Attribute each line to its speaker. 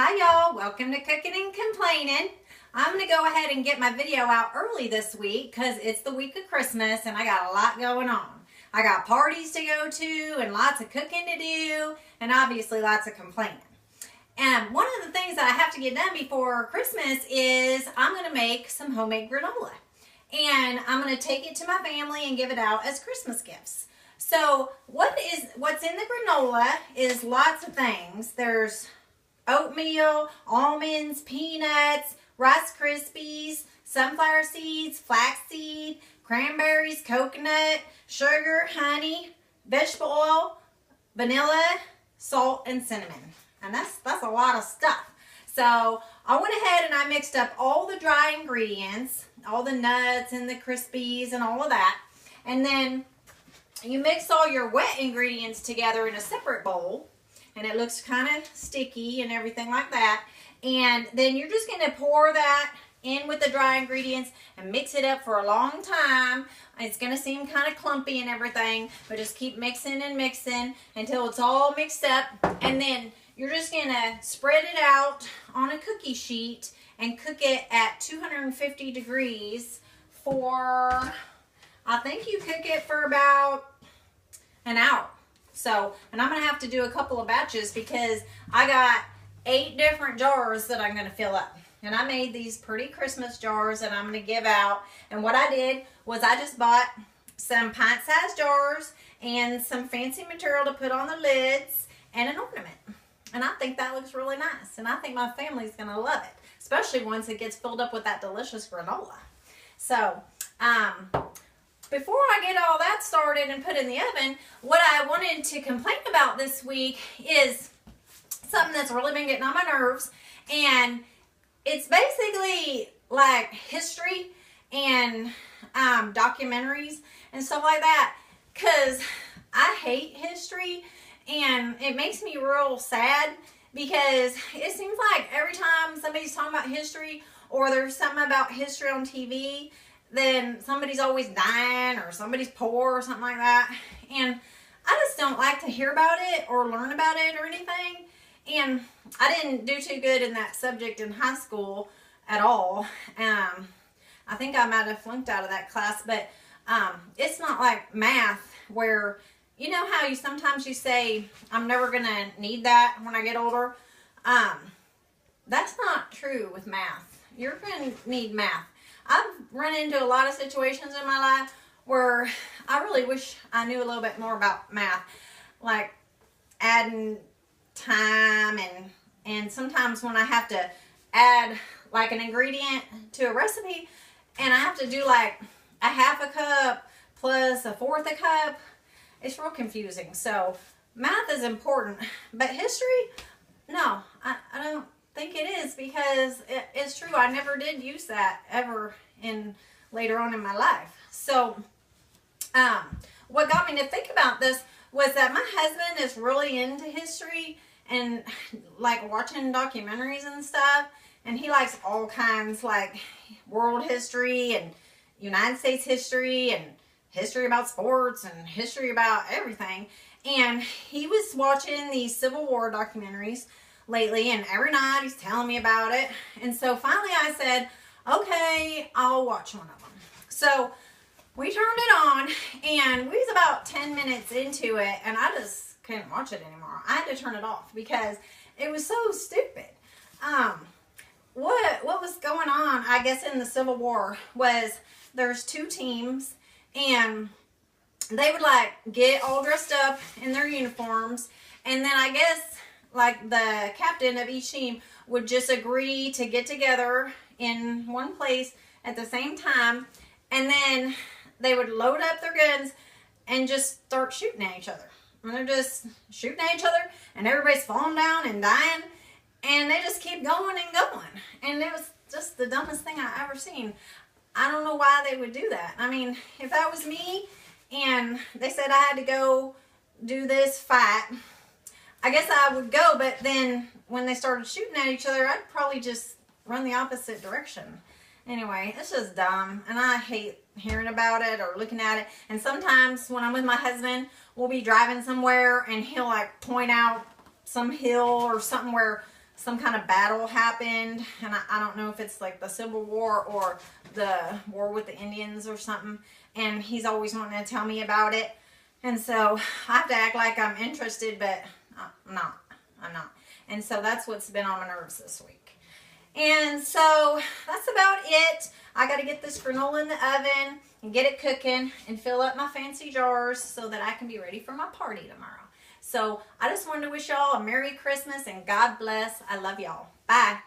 Speaker 1: Hi y'all, welcome to Cooking and Complaining. I'm going to go ahead and get my video out early this week because it's the week of Christmas and I got a lot going on. I got parties to go to and lots of cooking to do and obviously lots of complaining. And one of the things that I have to get done before Christmas is I'm going to make some homemade granola. And I'm going to take it to my family and give it out as Christmas gifts. So what's in the granola is lots of things. There's oatmeal, almonds, peanuts, Rice Krispies, sunflower seeds, flaxseed, cranberries, coconut, sugar, honey, vegetable oil, vanilla, salt, and cinnamon. And that's a lot of stuff. So I went ahead and I mixed up all the dry ingredients, all the nuts and the Krispies and all of that. And then you mix all your wet ingredients together in a separate bowl. And it looks kind of sticky and everything like that. And then you're just going to pour that in with the dry ingredients and mix it up for a long time. It's going to seem kind of clumpy and everything, but just keep mixing and mixing until it's all mixed up. And then you're just going to spread it out on a cookie sheet and cook it at 250 degrees for, I think you cook it for about an hour. So, and I'm going to have to do a couple of batches because I got 8 different jars that I'm going to fill up. And I made these pretty Christmas jars that I'm going to give out. And what I did was I just bought some pint-sized jars and some fancy material to put on the lids and an ornament. And I think that looks really nice. And I think my family's going to love it, especially once it gets filled up with that delicious granola. So, before I get all that started and put in the oven, what I wanted to complain about this week is something that's really been getting on my nerves. And it's basically like history and documentaries and stuff like that. Because I hate history and it makes me real sad because it seems like every time somebody's talking about history or there's something about history on TV, then somebody's always dying or somebody's poor or something like that. And I just don't like to hear about it or learn about it or anything. And I didn't do too good in that subject in high school at all. I think I might have flunked out of that class, but it's not like math where, you know how sometimes you say, I'm never going to need that when I get older? That's not true with math. You're going to need math. I've run into a lot of situations in my life where I really wish I knew a little bit more about math, like adding time and sometimes when I have to add like an ingredient to a recipe and I have to do like a half a cup plus a fourth a cup, it's real confusing. So math is important, but history, no, I don't think it is because it's true. I never did use that ever later on in my life. So what got me to think about this was that my husband is really into history and like watching documentaries and stuff, and he likes all kinds like world history and United States history and history about sports and history about everything. And he was watching these Civil War documentaries lately, and every night he's telling me about it. And so finally I said, okay, I'll watch one of them. So we turned it on and we was about 10 minutes into it and I just couldn't watch it anymore. I had to turn it off because it was so stupid. What was going on, I guess, in the Civil War was there's 2 teams and they would like get all dressed up in their uniforms, and then I guess like the captain of each team would just agree to get together in one place at the same time, and then they would load up their guns and just start shooting at each other. And they're just shooting at each other and everybody's falling down and dying, and they just keep going and going. And it was just the dumbest thing I ever seen. I don't know why they would do that. I mean, if that was me and they said I had to go do this fight, I guess I would go, but then when they started shooting at each other, I'd probably just run the opposite direction. Anyway, it's just dumb, and I hate hearing about it or looking at it. And sometimes when I'm with my husband, we'll be driving somewhere, and he'll like point out some hill or something where some kind of battle happened, and I don't know if it's like the Civil War or the war with the Indians or something, and he's always wanting to tell me about it, and so I have to act like I'm interested, but I'm not. And so that's what's been on my nerves this week. And so that's about it. I got to get this granola in the oven and get it cooking and fill up my fancy jars so that I can be ready for my party tomorrow. So I just wanted to wish y'all a Merry Christmas and God bless. I love y'all. Bye.